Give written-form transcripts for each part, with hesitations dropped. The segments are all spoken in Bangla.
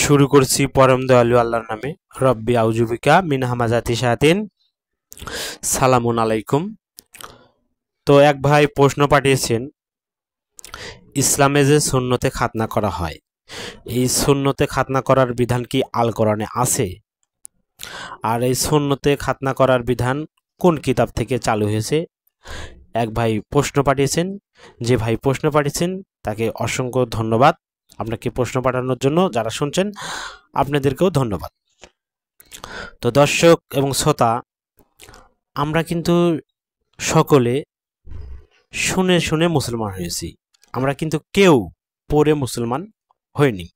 শুরু করছি পরম দয়ালু আল্লাহর নামে। রব্বি আউজুবিকা মিন হামাজাতি শায়াতিন। সালামুন আলাইকুম। তো এক ভাই প্রশ্ন পাঠিয়েছেন, ইসলামে যে সুন্নতে খাতনা করা হয়, এই সুন্নতে খাতনা করার বিধান কি আল কোরআনে আছে? আর এই সুন্নতে খাতনা করার বিধান কোন কিতাব থেকে চালু হয়েছে? এক ভাই প্রশ্ন পাঠিয়েছেন। যে ভাই প্রশ্ন পাঠিয়েছেন তাকে অসংখ্য ধন্যবাদ। আপনাকে প্রশ্ন পাঠানোর জন্য যারা শুনছেন আপনাদেরকেও ধন্যবাদ। তো দর্শক এবং শ্রোতা, আমরা কিন্তু সকলে শুনে শুনে মুসলমান হয়েছি, আমরা কিন্তু কেউ পড়ে মুসলমান হইনি।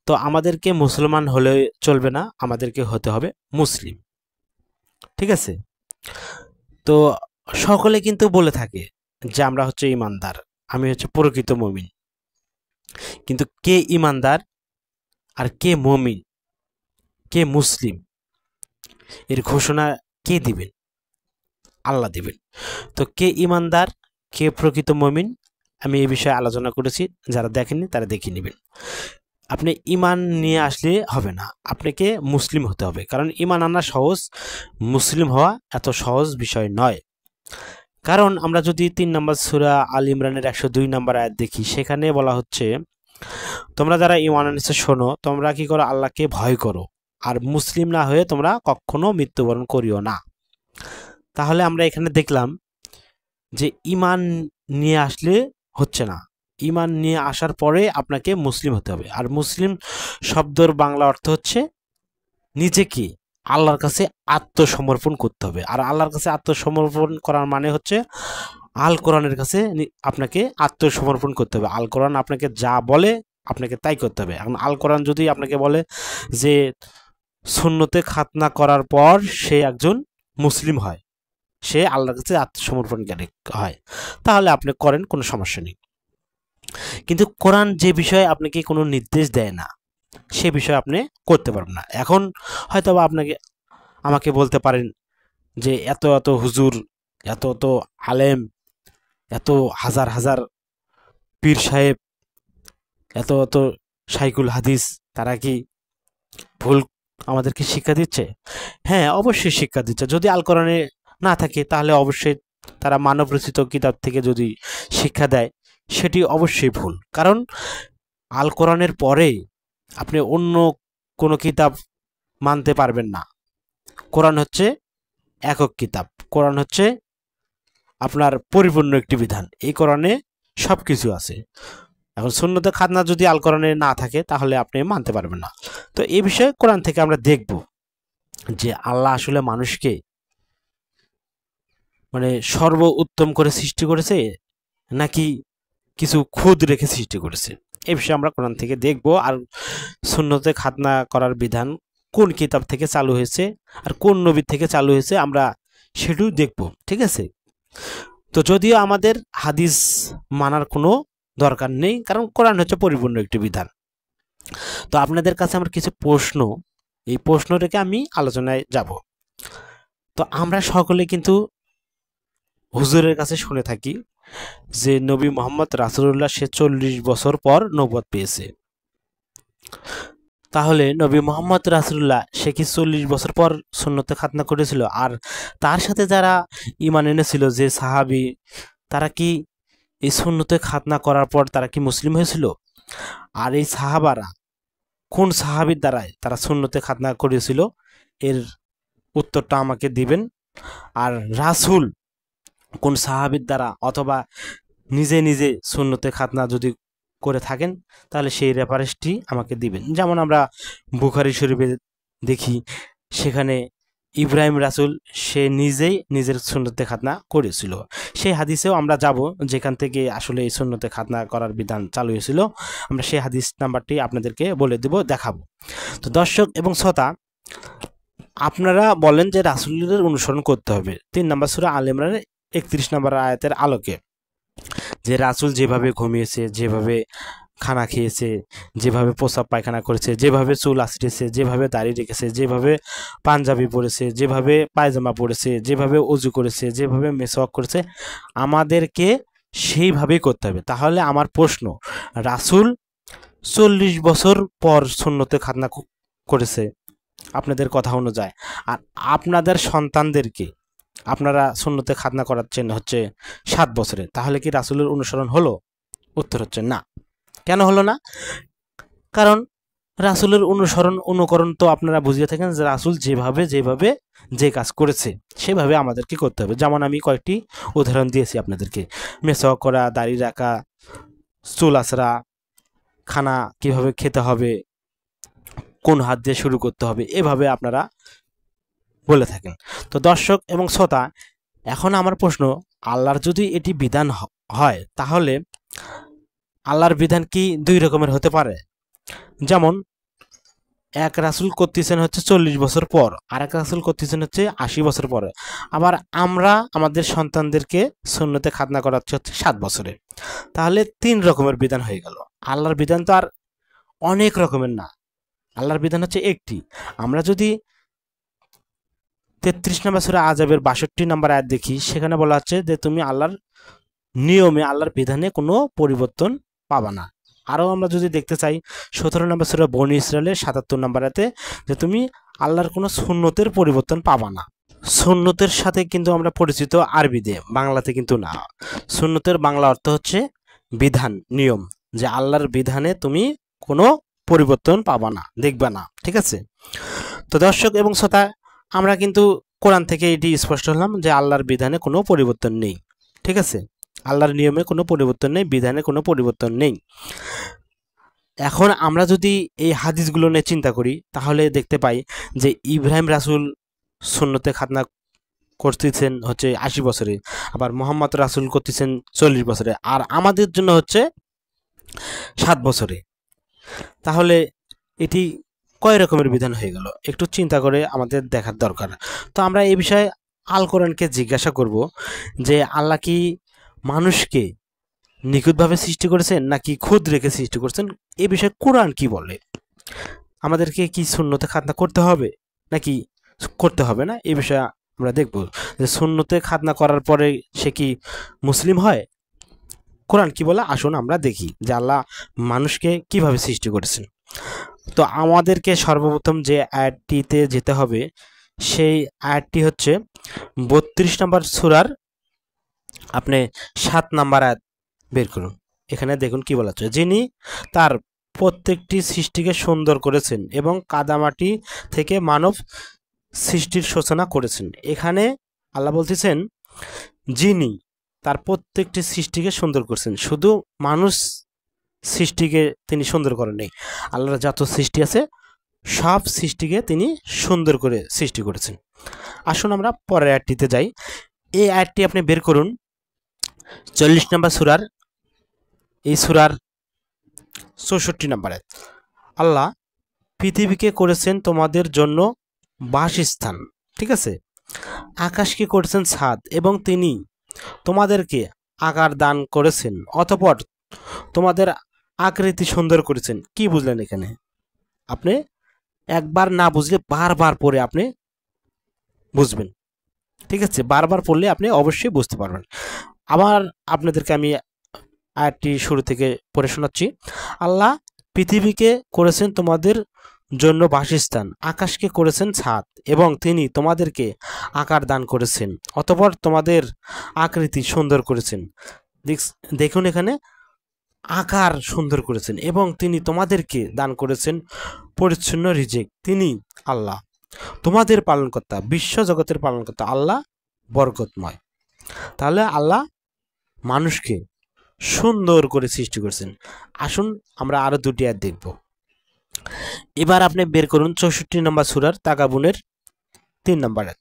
তো আমাদেরকে মুসলমান হলে চলবে না, আমাদেরকে হতে হবে মুসলিম, ঠিক আছে? তো সকলে কিন্তু বলে থাকে যে আমরা হচ্ছে ইমানদার, আমি হচ্ছে প্রকৃত মুমিন। কিন্তু কে ইমানদার আর কে মুমিন, কে মুসলিম, এর ঘোষণা কে দিবেন? আল্লাহ দিবেন। তো কে ইমানদার, কে প্রকৃত মুমিন, আমি এই বিষয়ে আলোচনা করেছি, যারা দেখেননি তারা দেখে নেবেন। আপনি ইমান নিয়ে আসলে হবে না, আপনাকে মুসলিম হতে হবে। কারণ ইমান আনা সহজ, মুসলিম হওয়া এত সহজ বিষয় নয়। কারণ আমরা যদি 3 নম্বর সূরা আল ইমরানের 102 নম্বর আয়াত দেখি, সেখানে বলা হচ্ছে, তোমরা যারা ইমান এনেছো শোনো, তোমরা কি করো? আল্লাহকে ভয় করো, আর মুসলিম না হয়ে তোমরা কখনো মৃত্যুবরণ করিও না। তাহলে আমরা এখানে দেখলাম যে ইমান নিয়ে আসলে হচ্ছে না, ইমান নিয়ে আসার পরে আপনাকে মুসলিম হতে হবে। আর মুসলিম শব্দের বাংলা অর্থ হচ্ছে নিজেকে আল্লাহর কাছে আত্মসমর্পণ করতে হবে। আর আল্লাহর কাছে আত্মসমর্পণ করার মানে হচ্ছে আল কোরআনের কাছে আপনাকে আত্মসমর্পণ করতে হবে। আল কোরআন আপনাকে যা বলে আপনাকে তাই করতে হবে। এখন আল কোরআন যদি আপনাকে বলে যে সুন্নতে খাতনা করার পর সে একজন মুসলিম হয়, সে আল্লাহর কাছে আত্মসমর্পণকারী হয়, তাহলে আপনি করেন, কোনো সমস্যা নেই। কিন্তু কোরআন যে বিষয়ে আপনাকে কোনো নির্দেশ দেয় না, সে বিষয়ে আপনি করতে পারবেন না। এখন হয়তো আমাকে বলতে পারেন যে এত এত হুজুর, এত এত আলেম, এত হাজার হাজার পীর সাহেব, এত এত শাইখুল হাদিস, তারা কি ভুল আমাদেরকে শিক্ষা দিচ্ছে? হ্যাঁ, অবশ্যই শিক্ষা দিচ্ছে। যদি আল কোরআনে না থাকে তাহলে অবশ্যই তারা মানব রচিত কিতাব থেকে যদি শিক্ষা দেয়, সেটি অবশ্যই ভুল। কারণ আল কোরআনের পরে আপনি অন্য কোনো কিতাব মানতে পারবেন না। কোরআন হচ্ছে একক কিতাব, কোরআন হচ্ছে আপনার পরিপূর্ণ একটি বিধান, এই কোরআনে সব কিছু আছে। এখন সুন্নতে খাতনা যদি আল কোরআনে না থাকে তাহলে আপনি মানতে পারবেন না। তো এই বিষয়ে কোরআন থেকে আমরা দেখব যে আল্লাহ আসলে মানুষকে মানে সর্ব উত্তম করে সৃষ্টি করেছে নাকি কিছু খুদ রেখে সৃষ্টি করেছে, এই বিষয়ে আমরা কোরআন থেকে দেখব। আর সুন্নতে খাতনা করার বিধান কোন কিতাব থেকে চালু হয়েছে আর কোন নবী থেকে চালু হয়েছে আমরা সেটাও দেখব, ঠিক আছে? তো যদিও আমাদের হাদিস মানার কোনো দরকার নেই, কারণ কোরআন হচ্ছে পরিপূর্ণ একটি বিধান। তো আপনাদের কাছে আমার কিছু প্রশ্ন, এই প্রশ্ন রেখে আমি আলোচনায় যাব। তো আমরা সকলে কিন্তু হুজুরের কাছে শুনে থাকি যে নবী মোহাম্মদ রাসূলুল্লাহ সে 40 বছর পর নবুয়ত পেয়েছে। তাহলে নবী মোহাম্মদ রাসূলুল্লাহ সে কি 40 বছর পর সুন্নতে খাতনা করেছিল? আর তার সাথে যারা ঈমান এনেছিল, যে সাহাবী, তারা কি এই সুন্নতে খাতনা করার পর তারা কি মুসলিম হয়েছিল? আর এই সাহাবারা কোন সাহাবীর দ্বারায় তারা সুন্নতে খাতনা করেছিল, এর উত্তরটা আমাকে দিবেন। আর রাসূল কোন সাহাবীর দ্বারা অথবা নিজে নিজে সুন্নতে খাতনা যদি করে থাকেন তাহলে সেই রেফারেন্সটি আমাকে দিবেন। যেমন আমরা বুখারী শরীফে দেখি, সেখানে ইব্রাহিম রাসূল সে নিজেই নিজের সুন্নতে খাতনা করেছিল। সেই হাদিসেও আমরা যাব যেখান থেকে আসলে এই সুন্নতে খাতনা করার বিধান চালু হয়েছিল। আমরা সেই হাদিস নাম্বারটি আপনাদেরকে বলে দেব, দেখাবো। তো দর্শক এবং শ্রোতা, আপনারা বলেন যে রাসূলের অনুসরণ করতে হবে 3 নম্বর সূরা আল ইমরানের 31 নম্বর আয়াতের আলোকে, যে রাসূল যেভাবে ঘুমিয়েছে, যেভাবে খানা খেয়েছে, যেভাবে প্রস্রাব পায়খানা করেছে, যেভাবে চুল আঁচড়েছে, যেভাবে দাড়ি রেখেছে, যেভাবে পাঞ্জাবি পরেছে, যেভাবে পায়জামা পরেছে, যেভাবে ওযু করেছে, যেভাবে মেসওয়াক করেছে, আমাদেরকে সেইভাবেই করতে হবে। তাহলে আমার প্রশ্ন, রাসূল 40 বছর পর সুন্নতে খাতনা করেছে আপনাদের কথা অনুযায়ী, আর আপনাদের সন্তানদেরকে আপনারা সুন্নতে খাতনা করাচ্ছেন হচ্ছে 7 বছরে, তাহলে কি রাসূলের অনুসরণ হলো? উত্তর হচ্ছে না। কেন হলো না? কারণ রাসূলের অনুকরণ তো আপনারা বুঝিয়ে থাকেন যে রাসূল যেভাবে যে কাজ করেছে সেভাবে আমাদেরকে করতে হবে। যেমন আমি কয়েকটি উদাহরণ দিয়েছি আপনাদেরকে, মেসওয়াক করা, দাড়ি রাখা, চুল আঁচড়া, খানা কিভাবে খেতে হবে, কোন হাত দিয়ে শুরু করতে হবে, এভাবে আপনারা বলে থাকেন। তো দর্শক এবং শ্রোতা, এখন আমার প্রশ্ন, আল্লাহর যদি এটি বিধান হয় তাহলে আল্লাহর বিধান কি দুই রকমের হতে পারে? যেমন এক রাসূল করতেছেন হচ্ছে 40 বছর পর, আর এক রাসূল করতেছেন হচ্ছে 80 বছর পরে, আবার আমরা আমাদের সন্তানদেরকে সুন্নতে খাতনা করাচ্ছি হচ্ছে 7 বছরে। তাহলে 3 রকমের বিধান হয়ে গেল। আল্লাহর বিধান তো আর অনেক রকমের না, আল্লাহর বিধান হচ্ছে একটি। আমরা যদি 33 নম্বর সূরা আযাবের 62 নম্বর আয়াত দেখি, সেখানে বলা হচ্ছে যে তুমি আল্লাহর নিয়মে, আল্লাহর বিধানে কোনো পরিবর্তন পাবা না। আরও আমরা যদি দেখতে চাই 17 নম্বর সূরা বনী ইসরাইলের 77 নম্বর আয়াতে, যে তুমি আল্লাহর কোনো সুন্নতের পরিবর্তন পাবা না। সুন্নতের সাথে কিন্তু আমরা পরিচিত আরবিতে, বাংলাতে কিন্তু না। সুন্নতের বাংলা অর্থ হচ্ছে বিধান, নিয়ম, যে আল্লাহর বিধানে তুমি কোনো পরিবর্তন পাবা না, দেখবে না। ঠিক আছে? তো দর্শক এবং শ্রোতা, আমরা কিন্তু কোরআন থেকে এটি স্পষ্ট হলাম যে আল্লাহর বিধানে কোনো পরিবর্তন নেই। ঠিক আছে? আল্লাহর নিয়মে কোনো পরিবর্তন নেই, বিধানে কোনো পরিবর্তন নেই। এখন আমরা যদি এই হাদিসগুলো নিয়ে চিন্তা করি তাহলে দেখতে পাই যে ইব্রাহিম রাসূল সুন্নতে খাতনা করতেছেন হচ্ছে 80 বছরে, আবার মোহাম্মদ রাসূল করতেছেন 40 বছরে, আর আমাদের জন্য হচ্ছে 7 বছরে। তাহলে এটি কয় রকমের বিধান হয়ে গেল? একটু চিন্তা করে আমাদের দেখার দরকার। তো আমরা এই বিষয়ে আল কোরআনকে জিজ্ঞাসা করব যে আল্লাহ কি মানুষকে নিখুঁতভাবে সৃষ্টি করেছেন নাকি খুদ রেখে সৃষ্টি করেছেন? এ বিষয়ে কোরআন কি বলে? আমাদেরকে কি সুন্নতে খাতনা করতে হবে নাকি করতে হবে না, এই বিষয়ে আমরা দেখব। যে সুন্নতে খাতনা করার পরে সে কি মুসলিম হয়? কোরআন কি বলে আসুন আমরা দেখি যে আল্লাহ মানুষকে কিভাবে সৃষ্টি করেছেন। তো আমাদেরকে সর্বপ্রথম যে আয়াতটিতে যেতে হবে, সেই আয়াতটি হচ্ছে 32 নম্বর সূরার আপনি 7 নম্বর আয়াত বের করুন। এখানে দেখুন কি বলা হচ্ছে, যিনি তার প্রত্যেকটি সৃষ্টিকে সুন্দর করেছেন এবং কাদামাটি থেকে মানব সৃষ্টির সূচনা করেছেন। এখানে আল্লাহ বলতেছেন যিনি তার প্রত্যেকটি সৃষ্টিকে সুন্দর করেছেন, শুধু মানুষ সৃষ্টিকে তিনি সুন্দর করেন নাই, আল্লাহর যত সৃষ্টি আছে সব সৃষ্টিকে তিনি সুন্দর করে সৃষ্টি করেছেন। আসুন আমরা পরের আয়াতটিতে যাই। এই আয়াতটি আপনি বের করুন 40 নম্বর সূরার, এই সূরার 64 নম্বর আয়াত। আল্লাহ পৃথিবীকে করেছেন তোমাদের জন্য বাসস্থান, ঠিক আছে, আকাশকে করেছেন ছাদ, এবং তিনি তোমাদেরকে আকার দান করেছেন, অতঃপর তোমাদের আকৃতি সুন্দর করেছেন। কি বুঝলেন এখানে? আপনি একবার না বুঝলে বারবার পড়ে আপনি বুঝবেন। ঠিক আছে? বারবার পড়লে আপনি অবশ্যই বুঝতে পারবেন। আবার আপনাদেরকে আমি আয়াতটি শুরু থেকে পড়ে শোনাচ্ছি। আল্লাহ পৃথিবীকে করেছেন তোমাদের জন্য বাসস্থান, আকাশকে করেছেন ছাদ, এবং তিনি তোমাদেরকে আকার দান করেছেন, অতঃপর তোমাদের আকৃতি সুন্দর করেছেন। দেখুন এখানে আকার সুন্দর করেছেন, এবং তিনি তোমাদেরকে দান করেছেন পরিচ্ছন্ন রিজিক। তিনি আল্লাহ তোমাদের পালনকর্তা, বিশ্ব জগতের পালনকর্তা, আল্লাহ বরকতময়। তাহলে আল্লাহ মানুষকে সুন্দর করে সৃষ্টি করেছেন। আসুন আমরা আরো দুটি আয়াত দেখব। এবার আপনি বের করুন 64 নম্বর সূরার তাগাবুনের 3 নম্বর আয়াত।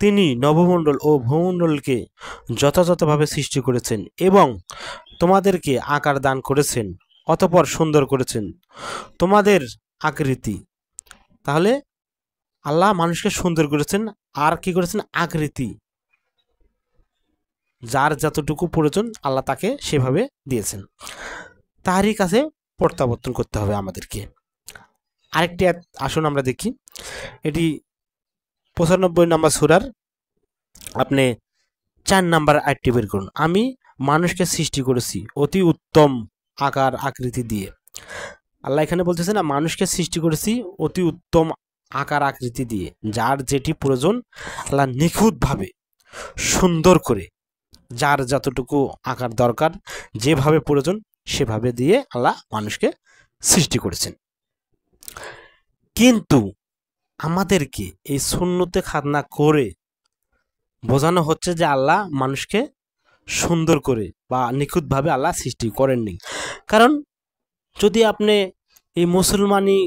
তিনি নবমণ্ডল ও ভূমণ্ডলকে যথাযথভাবে সৃষ্টি করেছেন এবং তোমাদেরকে আকার দান করেছেন, অতঃপর সুন্দর করেছেন তোমাদের আকৃতি। তাহলে আল্লাহ মানুষকে সুন্দর করেছেন, আর কি করেছেন? আকৃতি, যার যতটুকু প্রয়োজন আল্লাহ তাকে সেভাবে দিয়েছেন। তারই কাছে প্রত্যাবর্তন করতে হবে আমাদেরকে। আরেকটি আসুন আমরা দেখি, এটি 95 নম্বর সূরার আপনি 4 নম্বর আয়াতটি বের করুন। আমি মানুষকে সৃষ্টি করেছি অতি উত্তম আকার আকৃতি দিয়ে, আল্লাহ এখানে বলতেছে না, মানুষকে সৃষ্টি করেছি অতি উত্তম আকার আকৃতি দিয়ে, যার যেটি প্রয়োজন আল্লাহ নিখুঁতভাবে সুন্দর করে, যার যতটুকু আকার দরকার, যেভাবে প্রয়োজন সেভাবে দিয়ে আল্লাহ মানুষকে সৃষ্টি করেছেন। কিন্তু আমাদেরকে এই সুন্নতে খাতনা করে বোঝানো হচ্ছে যে আল্লাহ মানুষকে সুন্দর করে বা নিখুঁতভাবে আল্লাহ সৃষ্টি করেননি। কারণ যদি আপনি এই মুসলমানি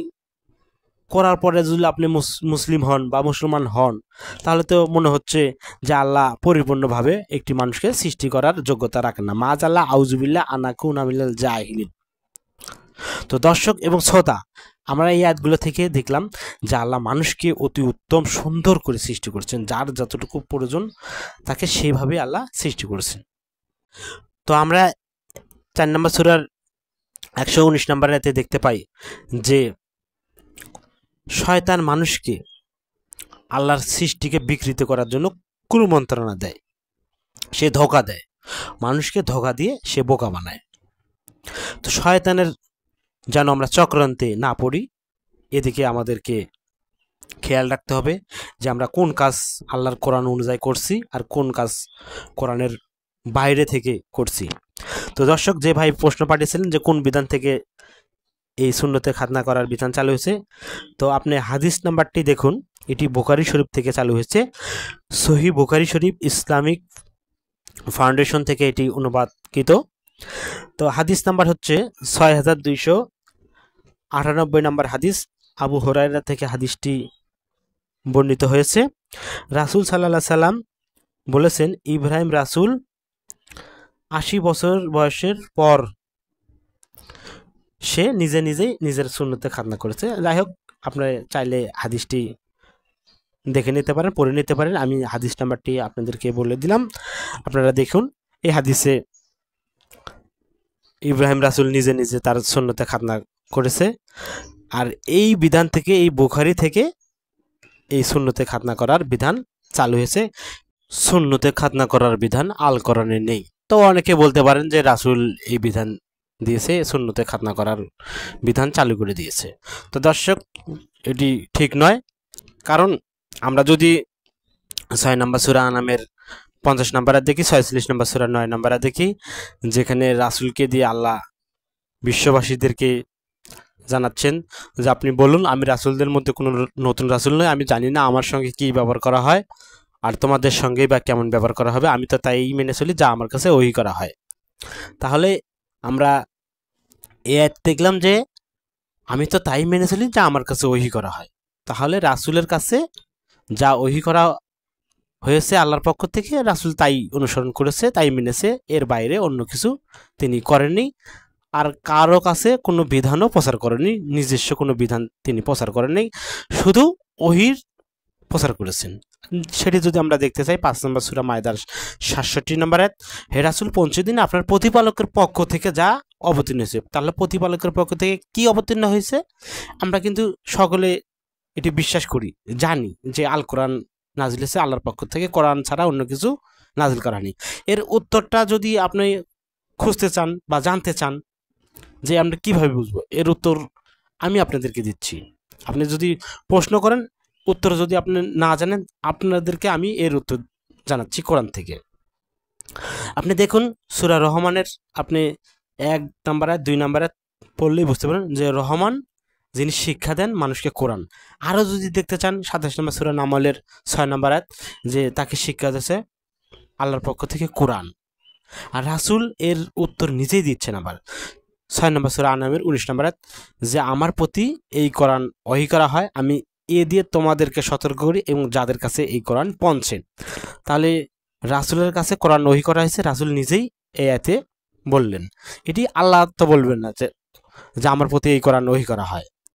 করার পরে যদি আপনি মুসলিম হন বা মুসলমান হন, তাহলে তো মনে হচ্ছে যে আল্লাহ পরিপূর্ণভাবে একটি মানুষকে সৃষ্টি করার যোগ্যতা রাখেন না। মাজ আল্লাহ আউজুবিল্লাহ আনাকুনা মিনাল জাহিলিন। তো দর্শক এবং শ্রোতা, আমরা এই আয়াতগুলো থেকে দেখলাম যে আল্লাহ মানুষকে অতি উত্তম সুন্দর করে সৃষ্টি করেছেন, যার যতটুকু প্রয়োজন তাকে সেইভাবে আল্লাহ সৃষ্টি করেছেন। তো আমরা 4 নম্বর সূরার 119 নম্বর আয়াতে দেখতে পাই যে শয়তান মানুষকে আল্লাহর সৃষ্টিকে বিকৃত করার জন্য কুমন্ত্রণা দেয়, সে ধোঁকা দেয়, মানুষকে ধোঁকা দিয়ে সে বোকা বানায়। তো শয়তানের যেন আমরা চক্রান্তে না পড়ি, এদিকে আমাদেরকে খেয়াল রাখতে হবে যে আমরা কোন কাজ আল্লাহর কোরআন অনুযায়ী করছি আর কোন কাজ কোরআনের বাইরে থেকে করছি। তো দর্শক, যে ভাই প্রশ্ন পাঠিয়েছিলেন যে কোন বিধান থেকে এই সুন্নতে খাতনা করার বিধান চালু হয়েছে, তো আপনি হাদিস নাম্বারটি দেখুন, এটি বুখারী শরীফ থেকে চালু হয়েছে। সহিহ বুখারী শরীফ ইসলামিক ফাউন্ডেশন থেকে এটি অনুবাদকৃত। তো হাদিস নাম্বার হচ্ছে 6298 নম্বর হাদিস। আবু হুরায়রা থেকে হাদিসটি বর্ণিত হয়েছে। রাসূল সাল্লাল্লাহু আলাইহি সাল্লাম বলেছেন, ইব্রাহিম রাসূল 80 বছর বয়সের পর সে নিজেই নিজের সুন্নতে খাতনা করেছে। যাই হোক, আপনারা চাইলে হাদিসটি দেখে নিতে পারেন, পড়ে নিতে পারেন। আমি হাদিস নাম্বারটি আপনাদেরকে বলে দিলাম, আপনারা দেখুন। এই হাদিসে ইব্রাহিম রাসূল নিজে তার সুন্নতে খাতনা করেছে। আর এই বিধান থেকে, এই বুখারী থেকে এই সুন্নতে খাতনা করার বিধান চালু হয়েছে। সুন্নতে খাতনা করার বিধান আল কোরআনে নেই। তো অনেকে বলতে পারেন যে রাসূল এই বিধান দিয়েছে, সুন্নতে খাতনা করার বিধান চালু করে দিয়েছে। তো দর্শক, এটি ঠিক নয়। কারণ আমরা যদি 6 নম্বর সূরা আনামের 50 নম্বরে দেখি, 46 নম্বর সূরা 9 নম্বরে দেখি, যেখানে রাসূলকে দিয়ে আল্লাহ বিশ্ববাসীদেরকে জানাচ্ছেন যে আপনি বলুন, আমি রাসূলদের মধ্যে কোনো নতুন রাসূল নই, আমি জানি না আমার সঙ্গে কী ব্যবহার করা হয় আর তোমাদের সঙ্গেই বা কেমন ব্যবহার করা হবে, আমি তো তাই মেনে চলি যা আমার কাছে ওহি করা হয়। তাহলে আমরা দেখলাম যে আমি তো তাই মেনে চলি যা আমার কাছে ওহি করা হয়। তাহলে রাসূলের কাছে যা ওহি করা হয়েছে আল্লাহর পক্ষ থেকে, রাসূল তাই অনুসরণ করেছে, তাই মেনেছে, এর বাইরে অন্য কিছু তিনি করেননি। আর কারো কাছে কোনো বিধানও প্রচার করেননি, নিজস্ব কোনো বিধান তিনি প্রচার করেননি, শুধু ওহির প্রচার করেছেন। সেটি যদি আমরা দেখতে চাই 5 নম্বর সূরা মায়দার 67 নম্বর আয়াত, হে রাসূল, 50 দিন আপনার প্রতিপালকের পক্ষ থেকে যা অবতীর্ণ হয়েছে। তাহলে প্রতিপালকের পক্ষ থেকে কি অবতীর্ণ হয়েছে? আমরা কিন্তু সকলে এটি বিশ্বাস করি, জানি যে আল কোরআন নাজিল হয়েছে আল্লাহর পক্ষ থেকে, কোরআন ছাড়া অন্য কিছু নাজিল করা নেই। এর উত্তরটা যদি আপনি খুঁজতে চান বা জানতে চান যে আমরা কিভাবে বুঝবো, এর উত্তর আমি আপনাদেরকে দিচ্ছি। আপনি যদি প্রশ্ন করেন, উত্তর যদি আপনি না জানেন, আপনাদেরকে আমি এর উত্তর জানাচ্ছি কোরআন থেকে। আপনি দেখুন সূরা রহমানের আপনি 1 নম্বর আয়াত 2 নম্বর আয়াত পড়লেই বুঝতে পারেন যে রহমান যিনি শিক্ষা দেন মানুষকে কোরআন। আরও যদি দেখতে চান 27 নম্বর সূরা নামলের 6 নম্বর আয়াত, যে তাকে শিক্ষা দিয়েছে আল্লাহর পক্ষ থেকে কোরআন। আর রাসূল এর উত্তর নিজেই দিচ্ছেন আবার 6 নম্বর সূরা আনামের 19 নম্বর আয়াত, যে আমার প্রতি এই কোরআন ওহী করা হয়, আমি এ দিয়ে তোমাদেরকে সতর্ক করি এবং যাদের কাছে এই কোরআন পৌঁছে। তাহলে রাসূলের কাছে কোরআন ওহী করা হয়েছে, রাসূল নিজেই এই আয়াতে বললেন। এটি আল্লাহ তো বলবেন না যে আমার প্রতি এই কোরআন ওহী করা হয়।